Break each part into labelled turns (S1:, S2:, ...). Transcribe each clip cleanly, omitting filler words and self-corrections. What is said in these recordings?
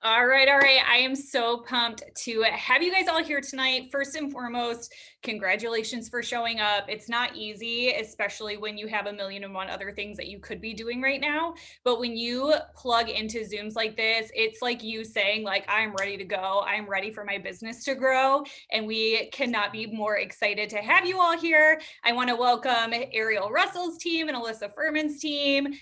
S1: All right, all right. I am so pumped to have you guys all here tonight. First and foremost, congratulations for showing up. It's not easy, especially when you have a million and one other things that you could be doing right now. But when you plug into Zooms like this, it's like you saying, like, I'm ready to go. I'm ready for my business to grow. And we cannot be more excited to have you all here. I want to welcome Ariel Russell's team and Alyssa Furman's team.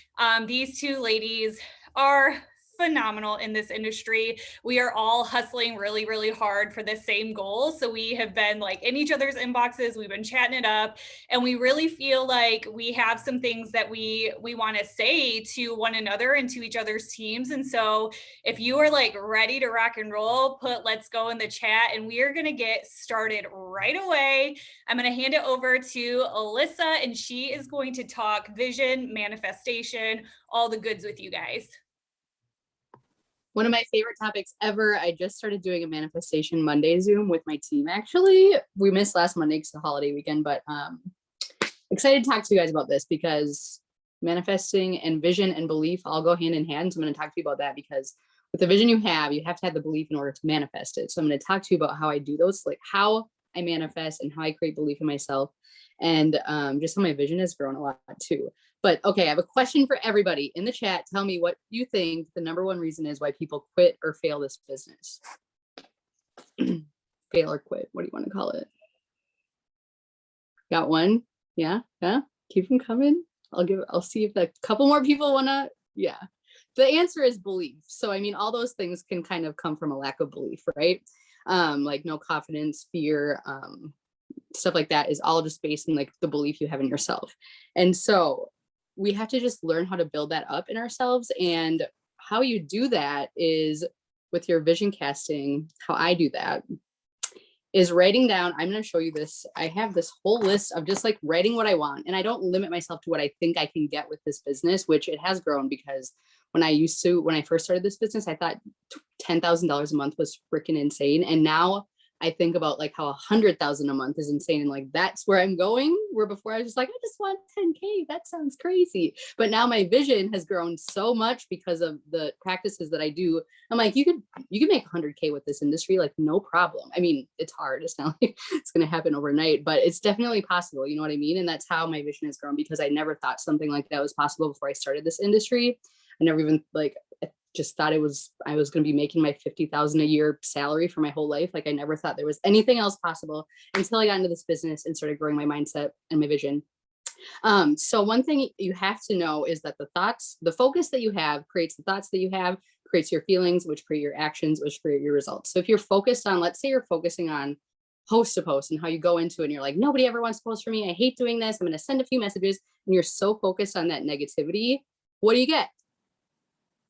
S1: These two ladies are phenomenal in this industry. We are all hustling really, really hard for the same goal. So we have been like in each other's inboxes, we've been chatting it up, and we really feel like we have some things that we want to say to one another and to each other's teams. And so if you are like ready to rock and roll, put let's go in the chat, and we are going to get started right away. I'm going to hand it over to Alyssa, and she is going to talk vision, manifestation, all the goods with you guys.
S2: One of my favorite topics ever. I just started doing a manifestation Monday Zoom with my team. Actually, we missed last Monday because of the holiday weekend, but excited to talk to you guys about this because manifesting and vision and belief all go hand in hand. So I'm going to talk to you about that because with the vision you have to have the belief in order to manifest it. So I'm going to talk to you about how I do those, like how I manifest and how I create belief in myself, and just how my vision has grown a lot too. But okay, I have a question for everybody in the chat. Tell me what you think the number one reason is why people quit or fail this business. Fail or quit, what do you want to call it? Got one? Yeah. Keep them coming. I'll see if a couple more people wanna. Yeah, the answer is belief. So I mean, all those things can kind of come from a lack of belief, right? Like no confidence, fear, stuff like that is all just based on like the belief you have in yourself. And so we have to just learn how to build that up in ourselves. And how you do that is with your vision casting. How I do that is writing down. I'm going to show you this. I have this whole list of just like writing what I want. And I don't limit myself to what I think I can get with this business, which it has grown because when I first started this business, I thought $10,000 a month was freaking insane. And now I think about like how 100,000 a month is insane. And like, that's where I'm going, where before I was just like, I just want 10K. That sounds crazy. But now my vision has grown so much because of the practices that I do. I'm like, you could make 100K with this industry, like no problem. I mean, it's hard. It's not like it's going to happen overnight, but it's definitely possible. You know what I mean? And that's how my vision has grown because I never thought something like that was possible before I started this industry. I never even just thought I was going to be making my $50,000 a year salary for my whole life. Like I never thought there was anything else possible until I got into this business and started growing my mindset and my vision. So one thing you have to know is that the focus that you have creates the thoughts that you have, creates your feelings, which create your actions, which create your results. So if you're focused on, let's say you're focusing on post to post and how you go into it and you're like, nobody ever wants to post for me. I hate doing this. I'm going to send a few messages, and you're so focused on that negativity. What do?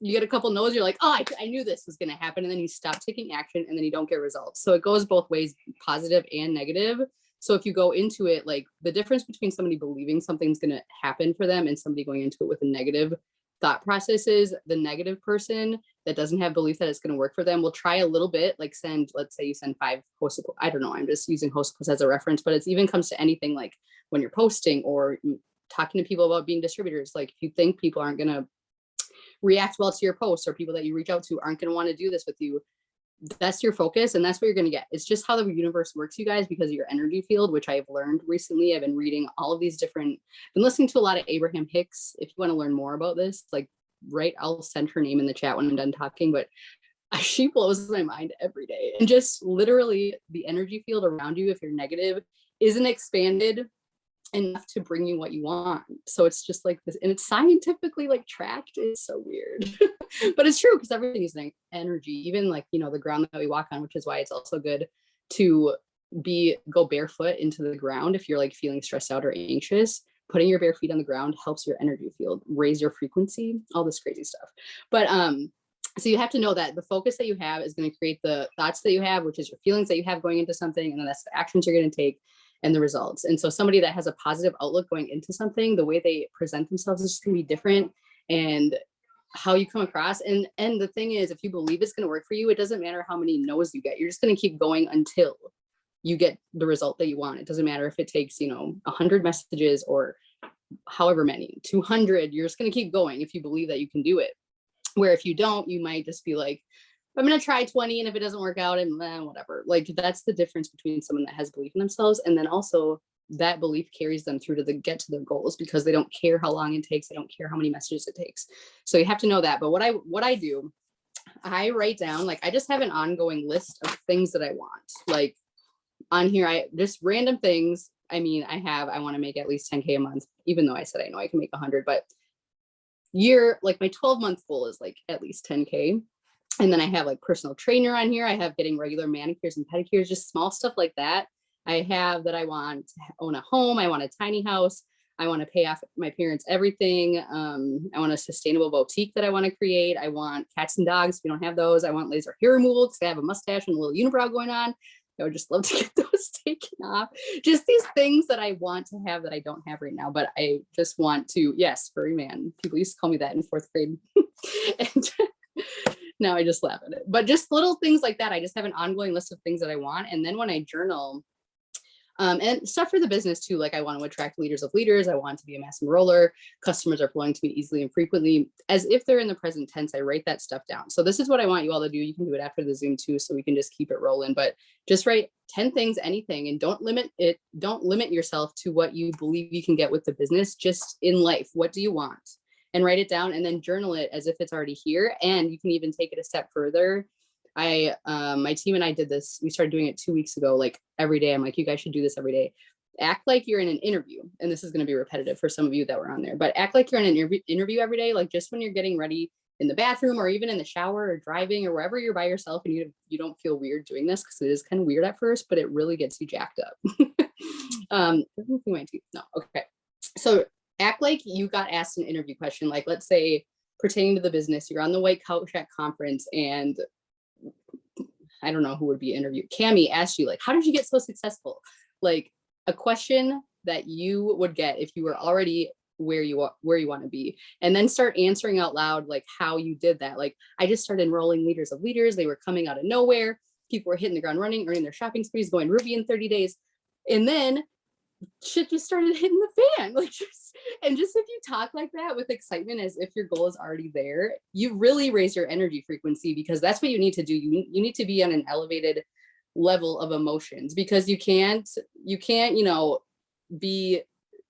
S2: You get a couple no's, you're like, oh, I knew this was going to happen. And then you stop taking action and then you don't get results. So it goes both ways, positive and negative. So if you go into it, like the difference between somebody believing something's going to happen for them and somebody going into it with a negative thought process is the negative person that doesn't have belief that it's going to work for them will try a little bit, like let's say you send 5 posts. I don't know. I'm just using host posts as a reference, but it even comes to anything like when you're posting or talking to people about being distributors. Like if you think people aren't going to react well to your posts or people that you reach out to aren't going to want to do this with you, that's your focus and that's what you're going to get. It's just how the universe works, you guys, because of your energy field, which I've learned recently. I've been reading all of these been listening to a lot of Abraham Hicks. If you want to learn more about this, I'll send her name in the chat when I'm done talking, but she blows my mind every day. And just literally the energy field around you, if you're negative, isn't expanded enough to bring you what you want. So it's just like this, and it's scientifically like tracked. It's so weird, but it's true because everything is energy, even like, the ground that we walk on, which is why it's also good to go barefoot into the ground. If you're like feeling stressed out or anxious, putting your bare feet on the ground helps your energy field, raise your frequency, all this crazy stuff. But so you have to know that the focus that you have is going to create the thoughts that you have, which is your feelings that you have going into something, and then that's the actions you're going to take and the results. And so somebody that has a positive outlook going into something, the way they present themselves is just going to be different, and how you come across. And the thing is, if you believe it's going to work for you, it doesn't matter how many no's you get. You're just going to keep going until you get the result that you want. It doesn't matter if it takes, 100 messages or however many, 200, you're just going to keep going if you believe that you can do it. Where if you don't, you might just be like, I'm going to try 20, and if it doesn't work out, and then whatever. Like, that's the difference between someone that has belief in themselves, and then also that belief carries them through to get to their goals, because they don't care how long it takes. They don't care how many messages it takes. So you have to know that. But what I do, I write down, like, I just have an ongoing list of things that I want. Like, on here, I just random things. I mean, I want to make at least 10K a month, even though I said I know I can make 100, but like my 12-month goal is like at least 10K. And then I have like personal trainer on here. I have getting regular manicures and pedicures, just small stuff like that. I have that I want to own a home. I want a tiny house. I want to pay off my parents everything. I want a sustainable boutique that I want to create. I want cats and dogs. We don't have those. I want laser hair removal because I have a mustache and a little unibrow going on. I would just love to get those taken off. Just these things that I want to have that I don't have right now, but I just want to, yes, furry man. People used to call me that in 4th grade. And now I just laugh at it. But just little things like that. I just have an ongoing list of things that I want. And then when I journal, and stuff for the business too, like I want to attract leaders of leaders. I want to be a mass enroller. Customers are flowing to me easily and frequently, as if they're in the present tense. I write that stuff down. So this is what I want you all to do. You can do it after the Zoom too, so we can just keep it rolling. But just write 10 things, anything, and don't limit it. Don't limit yourself to what you believe you can get with the business. Just in life, what do you want? And write it down, and then journal it as if it's already here. And you can even take it a step further. My team and I did this. We started doing it 2 weeks ago, like every day. I'm like, you guys should do this every day. Act like you're in an interview. And this is going to be repetitive for some of you that were on there, but act like you're in an interview every day. Like just when you're getting ready in the bathroom or even in the shower or driving or wherever you're by yourself, and you don't feel weird doing this, because it is kind of weird at first, but it really gets you jacked up. My teeth. No. Okay. So act like you got asked an interview question. Like, let's say pertaining to the business, you're on the white couch at conference, and I don't know who would be interviewed. Cami asked you, like, how did you get so successful? Like a question that you would get if you were already where you want to be, and then start answering out loud, like how you did that. Like, I just started enrolling leaders of leaders. They were coming out of nowhere. People were hitting the ground running, earning their shopping sprees, going Ruby in 30 days. And then shit just started hitting the fan. Like, just if you talk like that with excitement, as if your goal is already there, you really raise your energy frequency, because that's what you need to do. You need to be on an elevated level of emotions, because you can't be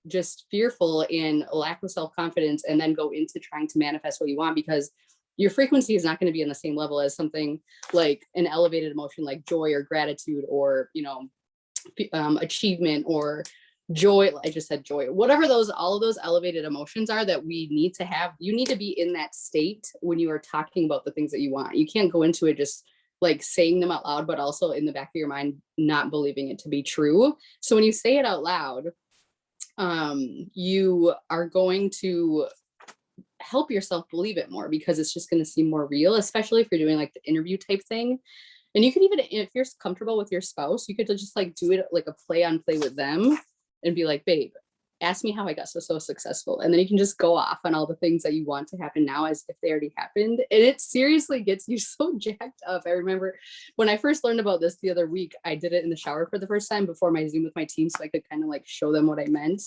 S2: just fearful and lack of self-confidence and then go into trying to manifest what you want, because your frequency is not going to be on the same level as something like an elevated emotion like joy or gratitude or achievement or joy. I just said joy. Whatever all of those elevated emotions are that we need to have, you need to be in that state when you are talking about the things that you want. You can't go into it just like saying them out loud, but also in the back of your mind not believing it to be true. So when you say it out loud, you are going to help yourself believe it more, because it's just going to seem more real, especially if you're doing like the interview type thing. And you can even, if you're comfortable with your spouse, you could just like do it like a play with them and be like, babe, ask me how I got so successful. And then you can just go off on all the things that you want to happen now as if they already happened. And it seriously gets you so jacked up. I remember when I first learned about this the other week, I did it in the shower for the first time before my Zoom with my team, so I could kind of like show them what I meant.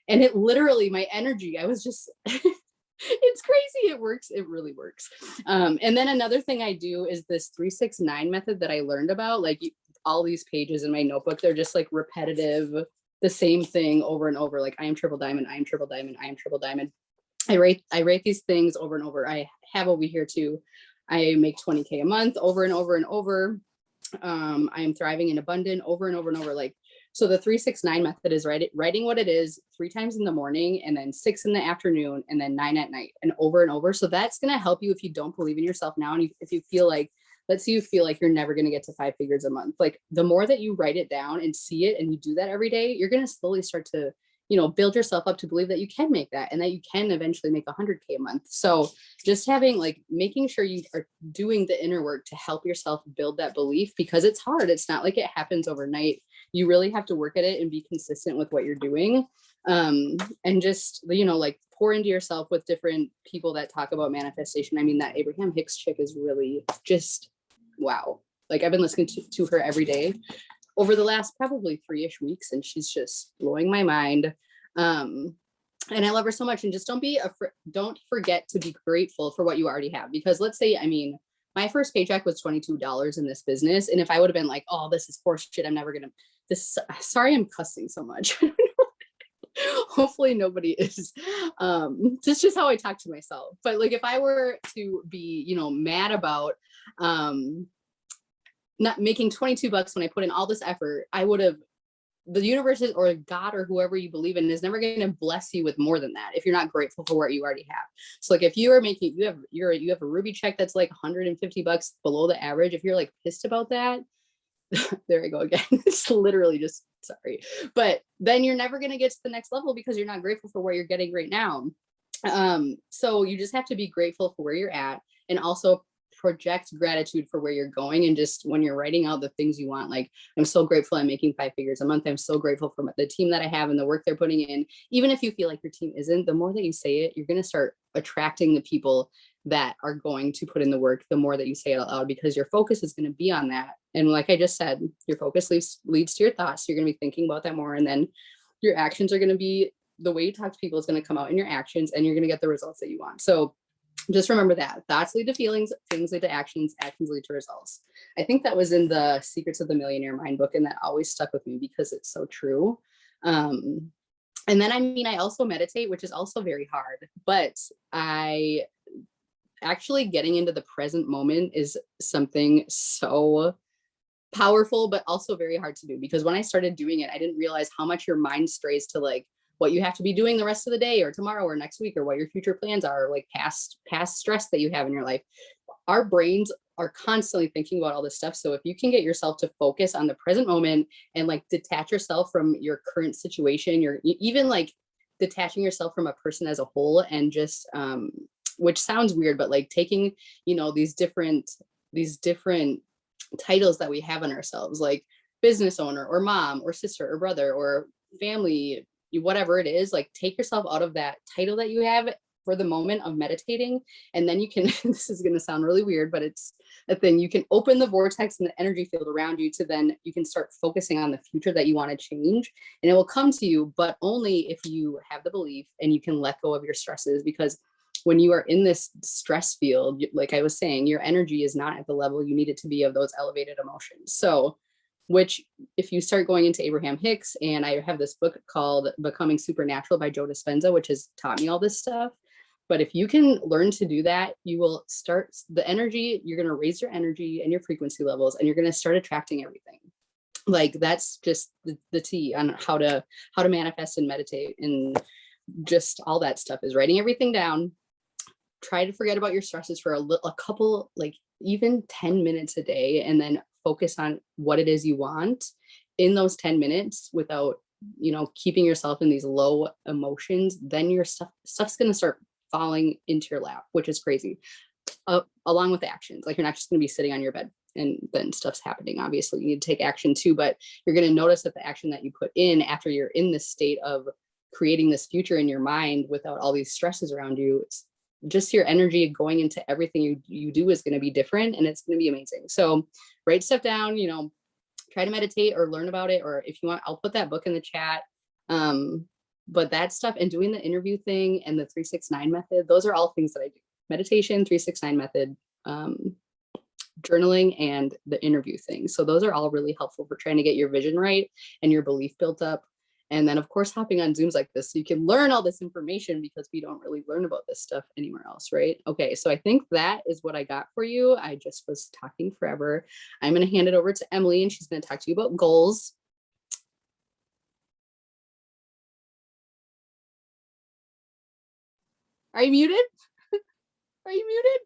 S2: And it literally, my energy, I was just, it's crazy. It works. It really works. And then another thing I do is this 369 method that I learned about. Like all these pages in my notebook, they're just like repetitive, the same thing over and over. Like I am triple diamond, I am triple diamond, I am triple diamond. I rate these things over and over. I have over here too. I make 20K a month over and over and over. I am thriving and abundant over and over and over. Like, so the 369 method is writing what it is 3 times in the morning, and then 6 in the afternoon, and then 9 at night, and over and over. So that's going to help you if you don't believe in yourself now. And if you feel like, let's say you feel like you're never going to get to 5 figures a month, like the more that you write it down and see it, and you do that every day, you're going to slowly start to, build yourself up to believe that you can make that, and that you can eventually make 100K a month. So just making sure you are doing the inner work to help yourself build that belief, because it's hard. It's not like it happens overnight. You really have to work at it and be consistent with what you're doing. And just, like pour into yourself with different people that talk about manifestation. I mean, that Abraham Hicks chick is really just, wow. Like I've been listening to her every day over the last probably 3-ish weeks, and she's just blowing my mind. And I love her so much. And just don't forget to be grateful for what you already have. Because let's say, my first paycheck was $22 in this business. And if I would have been like, oh, this is horse shit, I'm never going to, sorry, I'm cussing so much. Hopefully nobody is. It's just how I talk to myself. But like, if I were to be, mad about not making 22 bucks when I put in all this effort, I would have, the universe is, or God or whoever you believe in is never going to bless you with more than that if you're not grateful for what you already have. So like if you are making, you have a Ruby check that's like 150 bucks below the average, if you're like pissed about that, there I go again. It's literally just sorry. But then you're never going to get to the next level because you're not grateful for what you're getting right now. So you just have to be grateful for where you're at, and also project gratitude for where you're going. And just when you're writing out the things you want, like, I'm so grateful I'm making 5 figures a month. I'm so grateful for the team that I have and the work they're putting in. Even if you feel like your team isn't, the more that you say it, you're going to start attracting the people that are going to put in the work, the more that you say it out loud, because your focus is going to be on that. And like I just said, your focus leads to your thoughts. You're going to be thinking about that more. And then your actions are going to be, the way you talk to people is going to come out in your actions, and you're going to get the results that you want. So just remember that thoughts lead to feelings, feelings lead to actions, actions lead to results. I think that was in the Secrets of the Millionaire Mind book, and that always stuck with me because it's so true. And then, I also meditate, which is also very hard, but I actually getting into the present moment is something so powerful, but also very hard to do, because when I started doing it, I didn't realize how much your mind strays to like what you have to be doing the rest of the day or tomorrow or next week, or what your future plans are, or like past stress that you have in your life. Our brains are constantly thinking about all this stuff. So if you can get yourself to focus on the present moment and like detach yourself from your current situation, you're even like detaching yourself from a person as a whole, and just which sounds weird, but like taking, these different titles that we have on ourselves, like business owner or mom or sister or brother or family, whatever it is, like take yourself out of that title that you have for the moment of meditating. And then you can, this is going to sound really weird, but it's a thing, you can open the vortex and the energy field around you to then you can start focusing on the future that you want to change, and it will come to you, but only if you have the belief and you can let go of your stresses. Because when you are in this stress field, like I was saying, your energy is not at the level you need it to be of those elevated emotions. So, which if you start going into Abraham Hicks, and I have this book called Becoming Supernatural by Joe Dispenza, which has taught me all this stuff. But if you can learn to do that, you will start the energy, you're going to raise your energy and your frequency levels, and you're going to start attracting everything. Like that's just the tea on how to manifest and meditate, and just all that stuff is writing everything down. Try to forget about your stresses for a couple, like even 10 minutes a day, and then focus on what it is you want in those 10 minutes without, keeping yourself in these low emotions. Then your stuff's going to start falling into your lap, which is crazy. Along with the actions, like you're not just going to be sitting on your bed and then stuff's happening. Obviously you need to take action too, but you're going to notice that the action that you put in after you're in this state of creating this future in your mind without all these stresses around you, it's just your energy going into everything you do is going to be different, and it's going to be amazing. So write stuff down, try to meditate or learn about it, or if you want, I'll put that book in the chat. But that stuff, and doing the interview thing and the 369 method, those are all things that I do. Meditation, 369 method, journaling, and the interview thing. So those are all really helpful for trying to get your vision right and your belief built up. And then of course, hopping on Zooms like this, so you can learn all this information, because we don't really learn about this stuff anywhere else, right? Okay, so I think that is what I got for you. I just was talking forever. I'm going to hand it over to Emily, and she's going to talk to you about goals. Are you muted? Are you muted?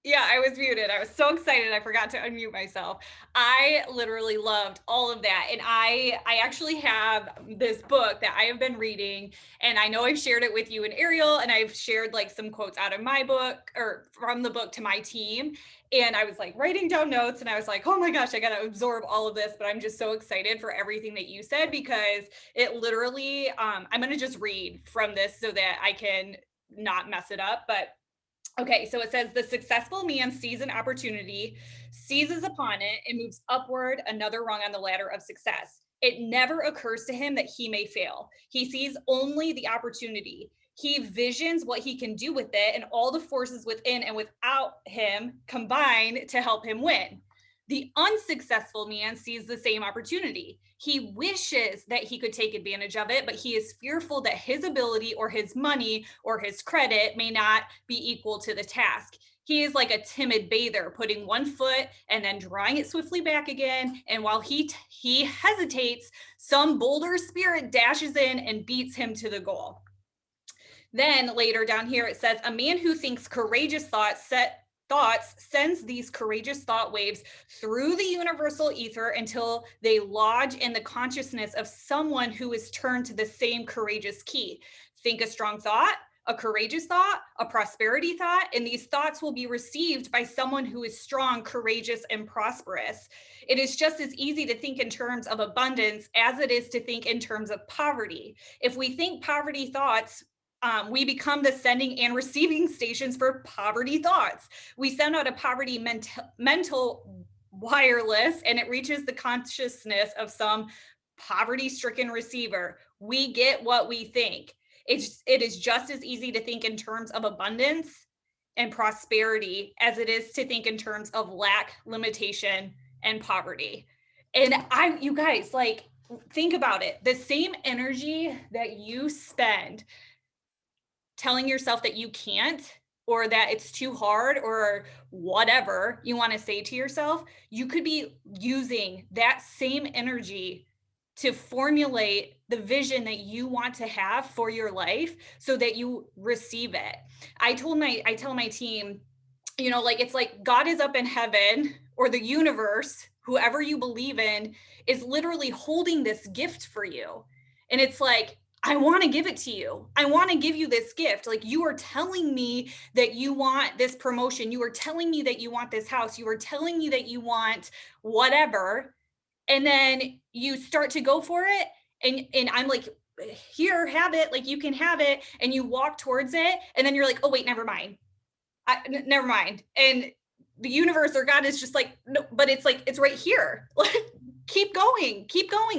S1: Yeah, I was muted. I was so excited. I forgot to unmute myself. I literally loved all of that. And I actually have this book that I have been reading, and I know I've shared it with you and Ariel, and I've shared like some quotes out of my book or from the book to my team. And I was like writing down notes, and I was like, oh my gosh, I got to absorb all of this. But I'm just so excited for everything that you said, because it literally, I'm going to just read from this so that I can not mess it up. But okay, so it says, the successful man sees an opportunity, seizes upon it, and moves upward another rung on the ladder of success. It never occurs to him that he may fail. He sees only the opportunity. He visions what he can do with it and all the forces within and without him combine to help him win. The unsuccessful man sees the same opportunity. He wishes that he could take advantage of it, but he is fearful that his ability or his money or his credit may not be equal to the task. He is like a timid bather, putting one foot and then drawing it swiftly back again. And while he hesitates, some bolder spirit dashes in and beats him to the goal. Then later down here, it says, a man who thinks courageous thoughts sends these courageous thought waves through the universal ether until they lodge in the consciousness of someone who is turned to the same courageous key. Think a strong thought, a courageous thought, a prosperity thought, and these thoughts will be received by someone who is strong, courageous, and prosperous. It is just as easy to think in terms of abundance as it is to think in terms of poverty. If we think poverty thoughts, we become the sending and receiving stations for poverty thoughts. We send out a poverty mental wireless, and it reaches the consciousness of some poverty-stricken receiver. We get what we think. It is just as easy to think in terms of abundance and prosperity as it is to think in terms of lack, limitation, and poverty. And you guys, like, think about it. The same energy that you spend telling yourself that you can't, or that it's too hard, or whatever you want to say to yourself, you could be using that same energy to formulate the vision that you want to have for your life so that you receive it. I tell my team, like, it's like God is up in heaven, or the universe, whoever you believe in, is literally holding this gift for you. And it's like, I want to give it to you. I want to give you this gift. Like, you are telling me that you want this promotion. You are telling me that you want this house. You are telling me that you want whatever. And then you start to go for it. And I'm like, here, have it. Like, you can have it. And you walk towards it. And then you're like, oh, wait, never mind. Never mind. And the universe or God is just like, no, but it's like, it's right here. Like, keep going.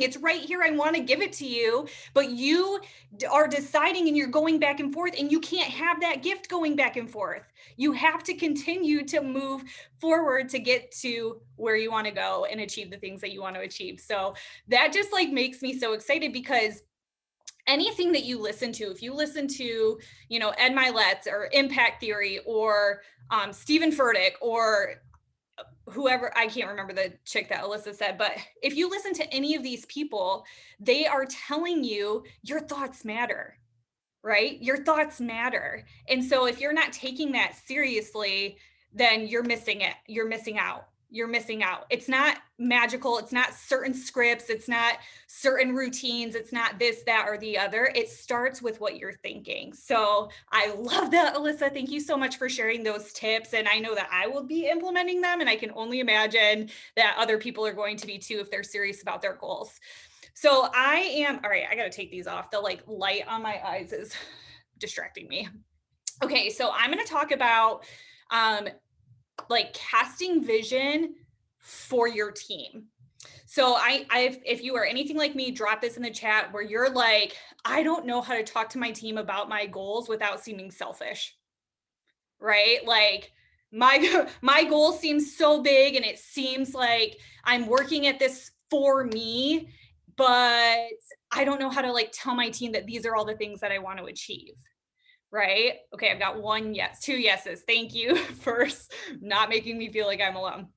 S1: It's right here. I want to give it to you, but you are deciding and you're going back and forth, and you can't have that gift going back and forth. You have to continue to move forward to get to where you want to go and achieve the things that you want to achieve. So that just like makes me so excited, because anything that you listen to, if you listen to, Ed Milet's or Impact Theory, or Stephen Furtick, or whoever, I can't remember the chick that Alyssa said, but if you listen to any of these people, they are telling you your thoughts matter, right? Your thoughts matter. And so if you're not taking that seriously, then you're missing it. You're missing out. It's not magical. It's not certain scripts. It's not certain routines. It's not this, that, or the other. It starts with what you're thinking. So I love that, Alyssa. Thank you so much for sharing those tips. And I know that I will be implementing them, and I can only imagine that other people are going to be too, if they're serious about their goals. So all right, I got to take these off. The light on my eyes is distracting me. Okay. So I'm going to talk about, casting vision for your team. So if you are anything like me, drop this in the chat where you're like, I don't know how to talk to my team about my goals without seeming selfish, right? Like, my goal seems so big, and it seems like I'm working at this for me, but I don't know how to tell my team that these are all the things that I want to achieve. Right? Okay, I've got two yeses. Thank you for not making me feel like I'm alone.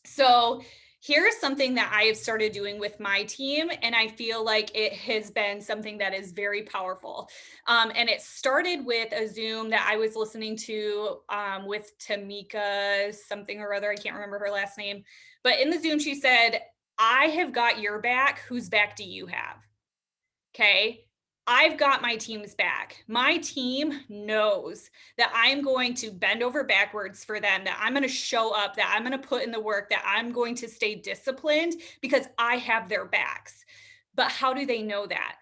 S1: So here's something that I have started doing with my team, and I feel like it has been something that is very powerful. And it started with a Zoom that I was listening to with Tamika something or other. I can't remember her last name. But in the Zoom, she said, I have got your back. Whose back do you have? Okay. I've got my team's back. My team knows that I'm going to bend over backwards for them, that I'm going to show up, that I'm going to put in the work, that I'm going to stay disciplined because I have their backs. But how do they know that?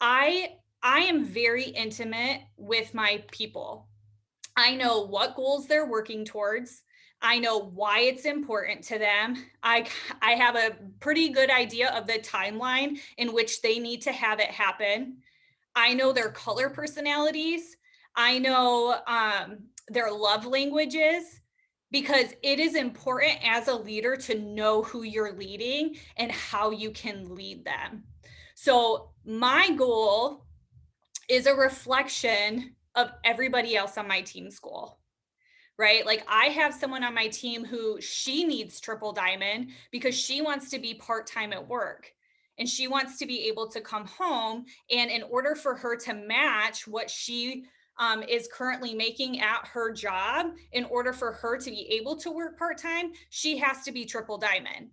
S1: I am very intimate with my people. I know what goals they're working towards. I know why it's important to them. I have a pretty good idea of the timeline in which they need to have it happen. I know their color personalities. I know their love languages, because it is important as a leader to know who you're leading and how you can lead them. So my goal is a reflection of everybody else on my team's goal, right? Like I have someone on my team who she needs triple diamond because she wants to be part-time at work and she wants to be able to come home. And in order for her to match what she is currently making at her job, in order for her to be able to work part-time, she has to be triple diamond.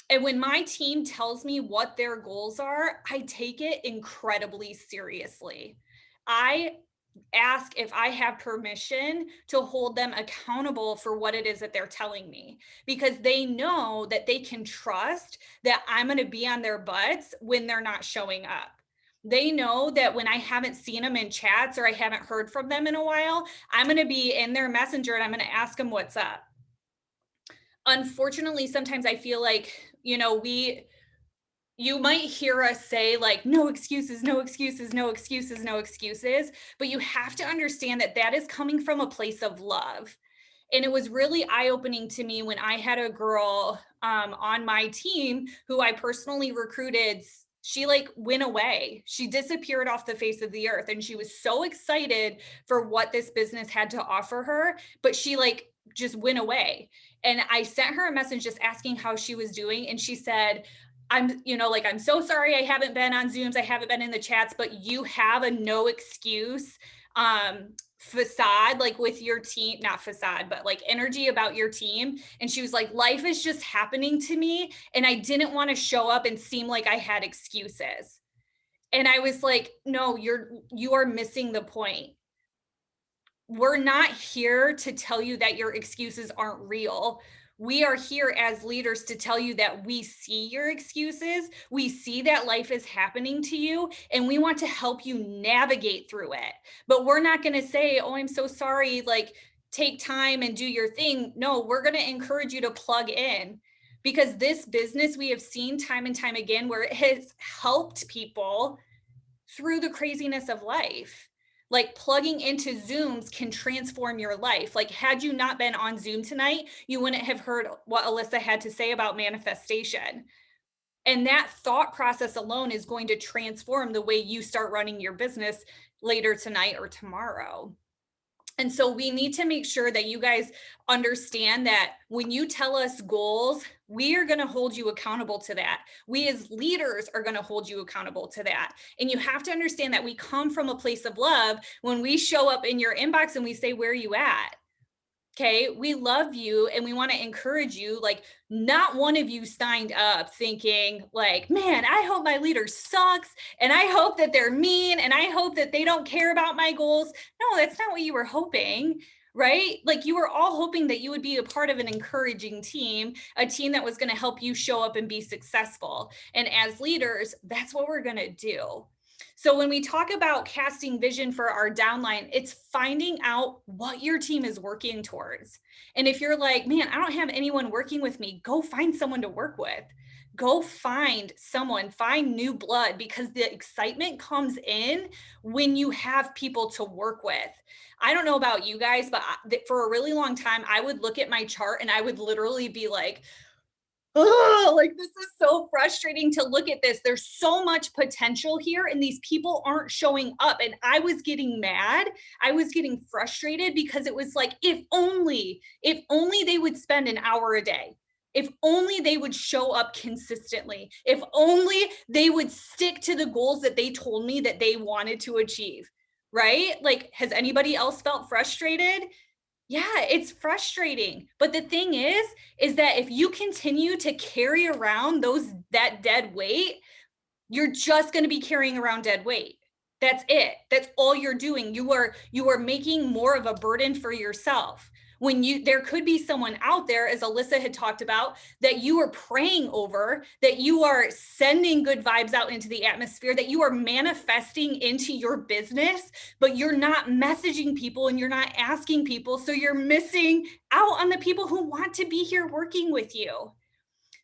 S1: And when my team tells me what their goals are, I take it incredibly seriously. I ask if I have permission to hold them accountable for what it is that they're telling me, because they know that they can trust that I'm going to be on their butts when they're not showing up. They know that when I haven't seen them in chats or I haven't heard from them in a while, I'm going to be in their messenger and I'm going to ask them what's up. Unfortunately, sometimes I feel like, you might hear us say like, no excuses, no excuses, no excuses, no excuses, but you have to understand that that is coming from a place of love. And it was really eye-opening to me when I had a girl on my team who I personally recruited. She like went away. She disappeared off the face of the earth, and she was so excited for what this business had to offer her, but she like just went away. And I sent her a message just asking how she was doing, and she said, I'm so sorry I haven't been on Zooms, I haven't been in the chats, but you have a no excuse facade, like with your team, not facade, but like energy about your team. And she was like, life is just happening to me, and I didn't want to show up and seem like I had excuses. And I was like, no, you are missing the point. We're not here to tell you that your excuses aren't real. We are here as leaders to tell you that we see your excuses. We see that life is happening to you, and we want to help you navigate through it. But we're not going to say, oh, I'm so sorry, like take time and do your thing. No, we're going to encourage you to plug in, because this business, we have seen time and time again where it has helped people through the craziness of life. Like plugging into Zooms can transform your life. Like, had you not been on Zoom tonight, you wouldn't have heard what Alyssa had to say about manifestation. And that thought process alone is going to transform the way you start running your business later tonight or tomorrow. And so we need to make sure that you guys understand that when you tell us goals, we are going to hold you accountable to that. We as leaders are going to hold you accountable to that. And you have to understand that we come from a place of love when we show up in your inbox and we say, where are you at? Okay, we love you and we want to encourage you. Like, not one of you signed up thinking, like, man, I hope my leader sucks and I hope that they're mean and I hope that they don't care about my goals. No, that's not what you were hoping, right? Like, you were all hoping that you would be a part of an encouraging team, a team that was going to help you show up and be successful. And as leaders, that's what we're going to do. So when we talk about casting vision for our downline, it's finding out what your team is working towards. And if you're like, man, I don't have anyone working with me, go find someone to work with. Go find someone, find new blood, because the excitement comes in when you have people to work with. I don't know about you guys, but for a really long time, I would look at my chart and I would literally be like, oh, like this is so frustrating to look at this. There's so much potential here, and these people aren't showing up. And I was getting mad. I was getting frustrated because it was like, if only they would spend an hour a day. If only they would show up consistently. If only they would stick to the goals that they told me that they wanted to achieve. Right? Like, has anybody else felt frustrated? Yeah, it's frustrating. But the thing is that if you continue to carry around that dead weight, you're just going to be carrying around dead weight. That's it. That's all you're doing. You are making more of a burden for yourself. When there could be someone out there, as Alyssa had talked about, that you are praying over, that you are sending good vibes out into the atmosphere, that you are manifesting into your business, but you're not messaging people and you're not asking people. So you're missing out on the people who want to be here working with you.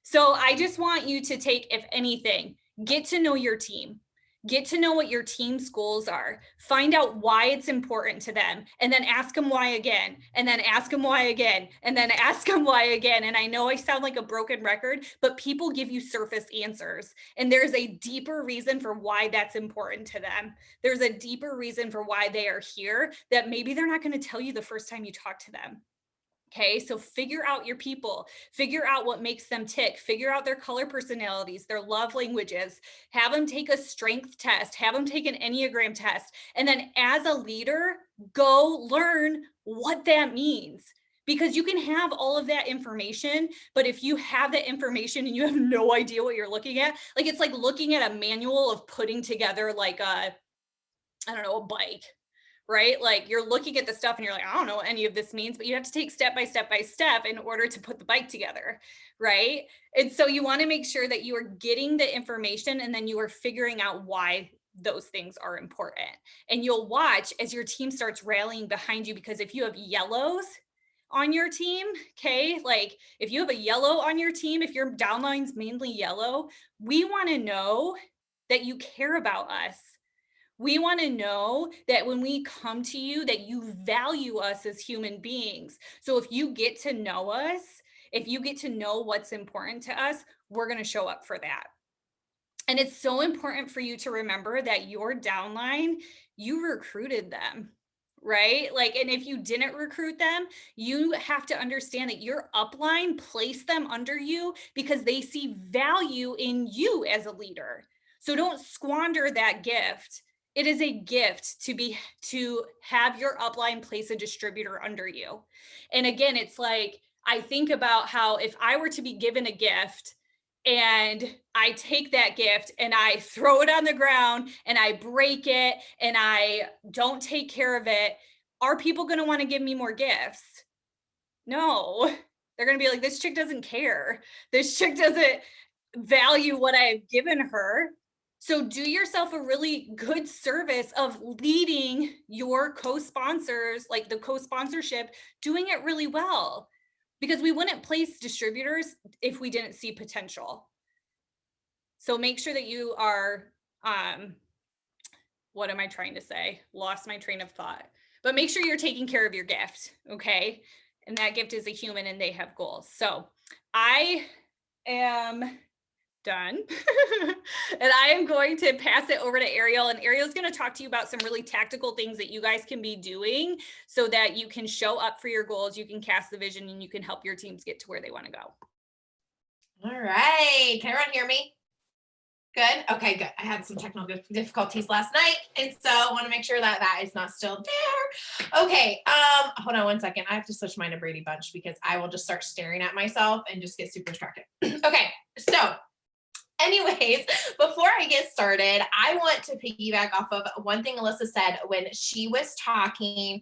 S1: So I just want you to take, if anything, get to know your team. Get to know what your team's goals are. Find out why it's important to them, and then ask them why again, and then ask them why again, and then ask them why again. And I know I sound like a broken record, but people give you surface answers, and there's a deeper reason for why that's important to them. There's a deeper reason for why they are here that maybe they're not going to tell you the first time you talk to them. Okay, so figure out your people, figure out what makes them tick, figure out their color personalities, their love languages, have them take a strength test, have them take an Enneagram test. And then as a leader, go learn what that means. Because you can have all of that information, but if you have that information and you have no idea what you're looking at, like it's like looking at a manual of putting together like a, I don't know, a bike, right? Like you're looking at the stuff and you're like, I don't know what any of this means, but you have to take step by step by step in order to put the bike together, right? And so you want to make sure that you are getting the information and then you are figuring out why those things are important. And you'll watch as your team starts rallying behind you, because if you have yellows on your team, okay, like if you have a yellow on your team, if your downline's mainly yellow, we want to know that you care about us. We want to know that when we come to you, that you value us as human beings. So if you get to know us, if you get to know what's important to us, we're going to show up for that. And it's so important for you to remember that your downline, you recruited them, right? Like, and if you didn't recruit them, you have to understand that your upline placed them under you because they see value in you as a leader. So don't squander that gift. It is a gift to have your upline place a distributor under you. And again, it's like I think about how if I were to be given a gift and I take that gift and I throw it on the ground and I break it and I don't take care of it, are people going to want to give me more gifts? No. They're going to be like, this chick doesn't care. This chick doesn't value what I've given her. So do yourself a really good service of leading your co-sponsors, like the co-sponsorship, doing it really well, because we wouldn't place distributors if we didn't see potential. So make sure that you are, what am I trying to say? Lost my train of thought. But make sure you're taking care of your gift, okay? And that gift is a human and they have goals. So I am done. And I am going to pass it over to Ariel, and Ariel's going to talk to you about some really tactical things that you guys can be doing so that you can show up for your goals, you can cast the vision, and you can help your teams get to where they want to go.
S3: All right. Can everyone hear me? Good. Okay, good. I had some technical difficulties last night, and so I want to make sure that that is not still there. Okay. Hold on one second. I have to switch mine to Brady Bunch because I will just start staring at myself and just get super distracted. Okay. So anyways, before I get started, I want to piggyback off of one thing Alyssa said when she was talking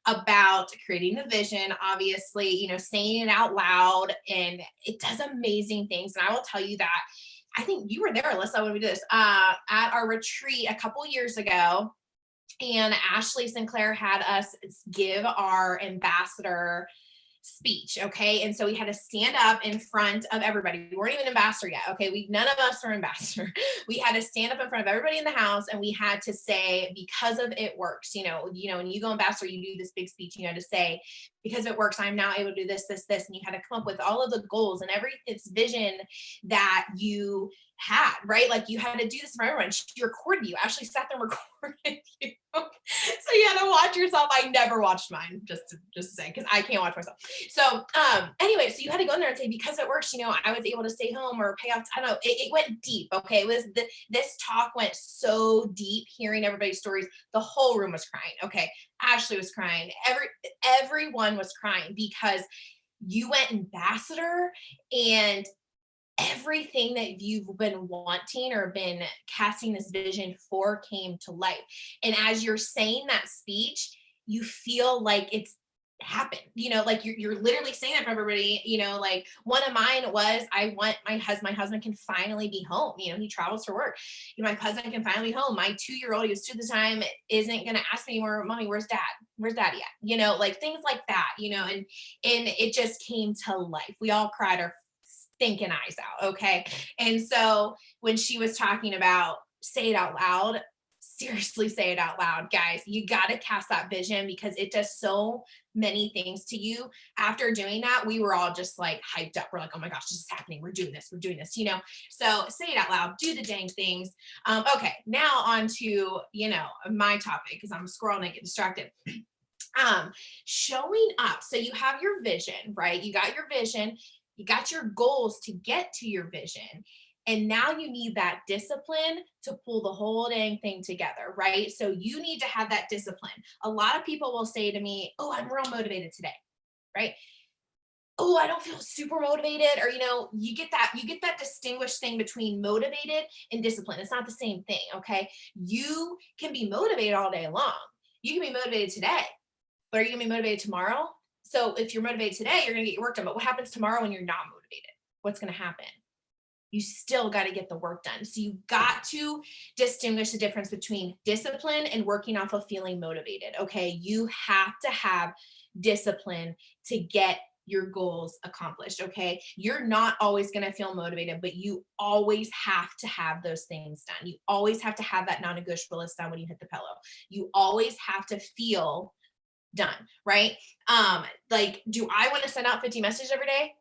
S3: about creating the vision, obviously, you know, saying it out loud, and it does amazing things. And I will tell you that I think you were there, Alyssa, when we did this at our retreat a couple years ago. And Ashley Sinclair had us give our ambassador speech. Okay. And so we had to stand up in front of everybody. We weren't even ambassador yet. Okay. None of us were ambassador. We had to stand up in front of everybody in the house, and we had to say, because of it works, you know, when you go ambassador, you do this big speech, and you had to say, because it works, I'm now able to do this, this, this. And you had to come up with all of the goals and it's vision that you had, right? Like you had to do this for everyone. She recorded you. Ashley sat there and recorded you. So you had to watch yourself. I never watched mine, just to say, because I can't watch myself. So anyway, so you had to go in there and say, because it works, you know, I was able to stay home or pay off. I don't know. It went deep. Okay. It was this talk went so deep, hearing everybody's stories. The whole room was crying. Okay. Ashley was crying. Everyone was crying because you went ambassador, and everything that you've been wanting or been casting this vision for came to life. And as you're saying that speech, you feel like it's happened, you know, like you're literally saying it for everybody, you know, like one of mine was, I want my husband can finally be home. You know, he travels for work. You know, my husband can finally be home. My 2-year-old, he was 2 at the time, isn't going to ask me anymore, Mommy, where's dad? Where's daddy at? You know, like things like that, you know, and it just came to life. We all cried our stinking eyes out. Okay. And so when she was talking about say it out loud. Seriously, say it out loud, guys. You got to cast that vision because it does so many things to you. After doing that, we were all just like hyped up. We're like, oh my gosh, this is happening. We're doing this, you know? So say it out loud, do the dang things. Okay, now on to, you know, my topic, because I'm scrolling and get distracted. Showing up. So you have your vision, right? You got your vision, you got your goals to get to your vision. And now you need that discipline to pull the whole dang thing together, right? So you need to have that discipline. A lot of people will say to me, oh, I'm real motivated today, right? Oh, I don't feel super motivated. Or, you know, you get that distinguished thing between motivated and discipline. It's not the same thing, okay? You can be motivated all day long. You can be motivated today, but are you gonna be motivated tomorrow? So if you're motivated today, you're gonna get your work done. But what happens tomorrow when you're not motivated? What's gonna happen? You still got to get the work done. So you got to distinguish the difference between discipline and working off of feeling motivated. Okay. You have to have discipline to get your goals accomplished. Okay. You're not always going to feel motivated, but you always have to have those things done. You always have to have that non-negotiable list done when you hit the pillow. You always have to feel done, right? Like, do I want to send out 50 messages every day?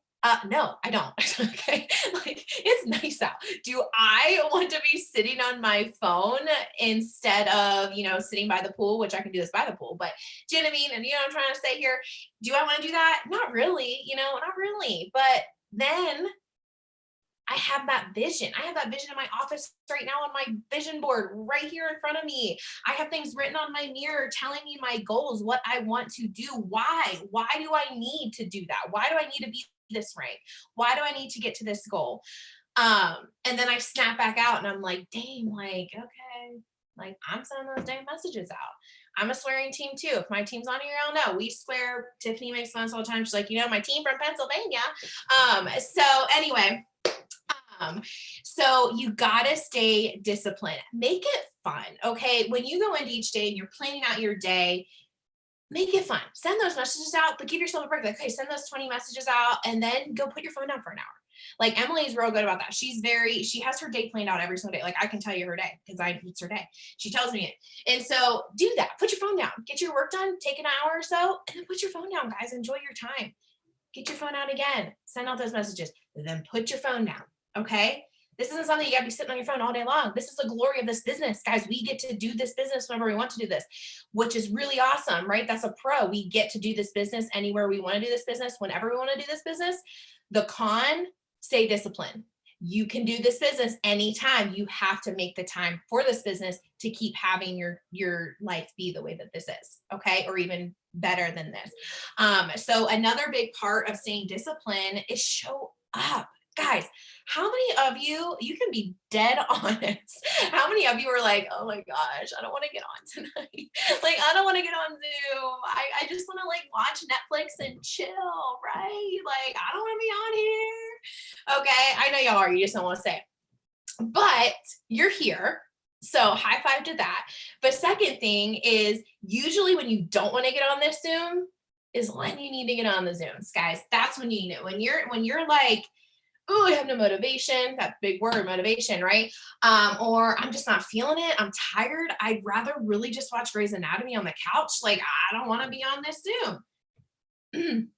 S3: No, I don't. Okay. Like, it's nice out. Do I want to be sitting on my phone instead of, you know, sitting by the pool, which I can do this by the pool, but do you know what I mean? And you know what I'm trying to say here? Do I want to do that? Not really, you know, not really. But then I have that vision. I have that vision in my office right now on my vision board right here in front of me. I have things written on my mirror telling me my goals, what I want to do. Why? Why do I need to do that? Why do I need to be this rank? Why do I need to get to this goal? And then I snap back out and I'm like, dang, like, okay, like I'm sending those dang messages out. I'm a swearing team too. If my team's on here, I'll know. We swear. Tiffany makes fun all the time. She's like, you know, my team from Pennsylvania. So anyway, so you gotta stay disciplined. Make it fun, okay? When you go into each day and you're planning out your day, make it fun. Send those messages out, but give yourself a break. Like, okay, send those 20 messages out and then go put your phone down for an hour. Like Emily's real good about that. She has her day planned out every single day. Like I can tell you her day because it's her day. She tells me it. And so do that. Put your phone down. Get your work done. Take an hour or so and then put your phone down, guys. Enjoy your time. Get your phone out again. Send out those messages. Then put your phone down. Okay? This isn't something you got to be sitting on your phone all day long. This is the glory of this business, guys. We get to do this business whenever we want to do this, which is really awesome, right? That's a pro. We get to do this business anywhere we want to do this business, whenever we want to do this business. The con, stay disciplined. You can do this business anytime. You have to make the time for this business to keep having your life be the way that this is, okay? Or even better than this. So another big part of staying disciplined is show up. Guys, how many of you can be dead honest, how many of you are like, oh my gosh, I don't want to get on tonight. Like, I don't want to get on Zoom. I just want to like watch Netflix and chill, right? Like, I don't want to be on here. Okay, I know y'all are, you just don't want to say it. But you're here. So high five to that. But second thing is usually when you don't want to get on this Zoom is when you need to get on the Zooms, guys. That's when you need it. When you're like, oh, I have no motivation, that big word, motivation, right? Or I'm just not feeling it. I'm tired. I'd rather really just watch Grey's Anatomy on the couch. Like, I don't want to be on this Zoom.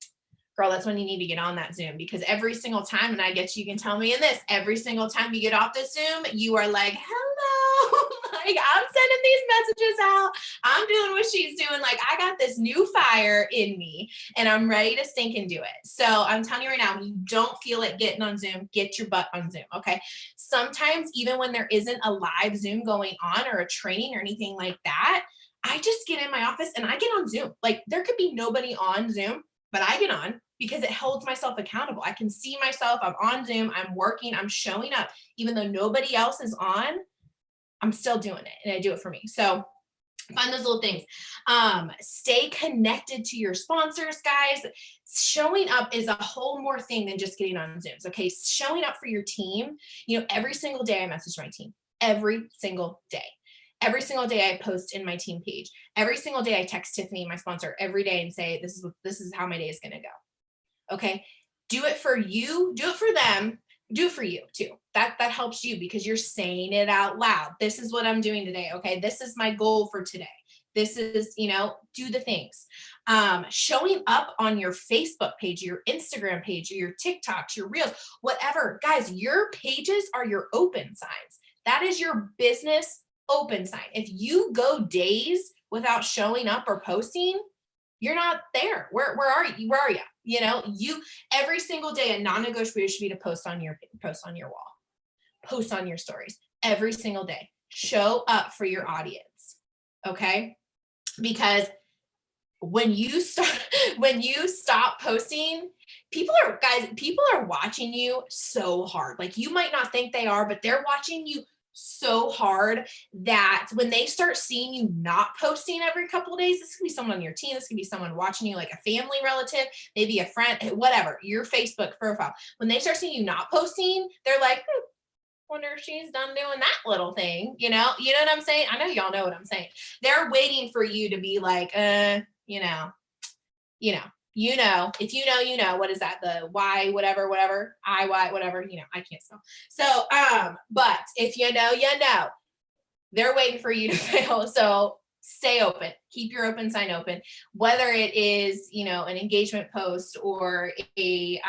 S3: Girl, that's when you need to get on that Zoom because every single time, and I get you can tell me in this, every single time you get off the Zoom, you are like, hello, like I'm sending these messages out. I'm doing what she's doing. Like I got this new fire in me and I'm ready to stink and do it. So I'm telling you right now, when you don't feel it getting on Zoom, get your butt on Zoom, okay? Sometimes even when there isn't a live Zoom going on or a training or anything like that, I just get in my office and I get on Zoom. Like there could be nobody on Zoom, but I get on because it holds myself accountable. I can see myself, I'm on Zoom, I'm working, I'm showing up. Even though nobody else is on, I'm still doing it and I do it for me. So find those little things. Stay connected to your sponsors, guys. Showing up is a whole more thing than just getting on Zooms, okay? Showing up for your team, you know, every single day I message my team, every single day. Every single day I post in my team page. Every single day I text Tiffany, my sponsor, every day and say, this is how my day is going to go. Okay. Do it for you. Do it for them. do for you too. That helps you because you're saying it out loud. This is what I'm doing today. Okay. This is my goal for today. This is, do the things. Showing up on your Facebook page, your Instagram page, or your TikToks, your Reels, whatever. Guys, your pages are your open signs. That is your business open sign. If you go days without showing up or posting, you're not there. Where are you? Where are you? You every single day, a non-negotiable should be to post on your wall, post on your stories every single day. Show up for your audience. Okay. Because when you stop posting, people are watching you so hard. Like, you might not think they are, but they're watching you so hard that when they start seeing you not posting every couple of days, this could be someone on your team, this could be someone watching you, like a family relative, maybe a friend, whatever, your Facebook profile. When they start seeing you not posting, they're like, wonder if she's done doing that little thing. You know what I'm saying? I know y'all know what I'm saying. They're waiting for you to be like, if what is that? The Y, whatever, I, Y, whatever, I can't spell. So, but if you know, they're waiting for you to fail. So stay open, keep your open sign open, whether it is, an engagement post or a,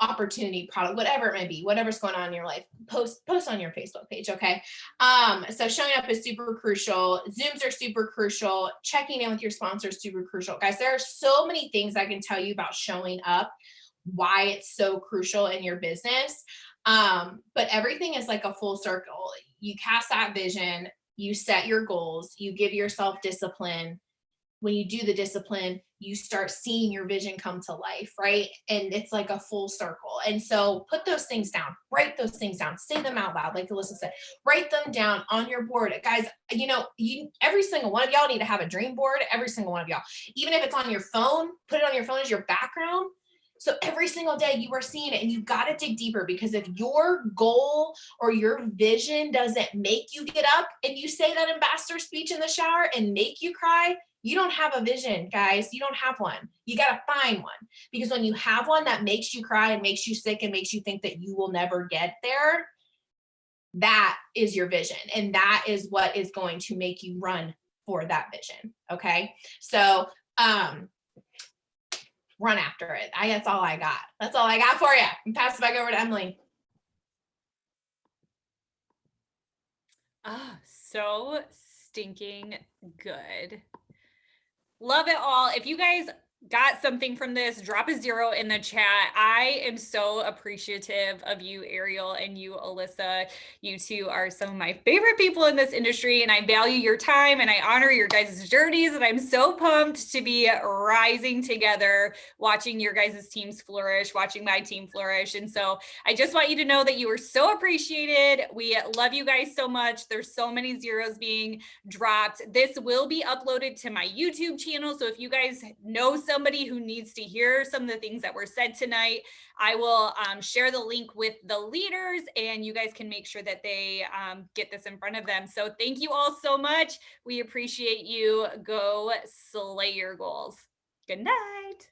S3: opportunity product, whatever it may be, whatever's going on in your life, post on your Facebook page. Okay. So showing up is super crucial. Zooms are super crucial. Checking in with your sponsors, super crucial. Guys, there are so many things I can tell you about showing up, why it's so crucial in your business. But everything is like a full circle. You cast that vision, you set your goals, you give yourself discipline. When you do the discipline, you start seeing your vision come to life, right? And it's like a full circle. And so put those things down, write those things down, say them out loud. Like Alyssa said, write them down on your board. Guys, every single one of y'all need to have a dream board, every single one of y'all. Even if it's on your phone, put it on your phone as your background. So every single day you are seeing it, and you've got to dig deeper, because if your goal or your vision doesn't make you get up and you say that ambassador speech in the shower and make you cry, you don't have a vision, guys. You don't have one. You got to find one, because when you have one that makes you cry and makes you sick and makes you think that you will never get there, that is your vision. And that is what is going to make you run for that vision. Okay. So, run after it. That's all I got. That's all I got for you. And pass it back over to Emily.
S1: So stinking good. Love it all. If you guys got something from this, drop a 0 in the chat. I am so appreciative of you, Ariel, and you, Alyssa. You two are some of my favorite people in this industry, and I value your time and I honor your guys' journeys. And I'm so pumped to be rising together, watching your guys' teams flourish, watching my team flourish. And so I just want you to know that you are so appreciated. We love you guys so much. There's so many zeros being dropped. This will be uploaded to my YouTube channel. So if you guys know somebody who needs to hear some of the things that were said tonight, I will share the link with the leaders, and you guys can make sure that they get this in front of them. So thank you all so much. We appreciate you. Go slay your goals. Good night.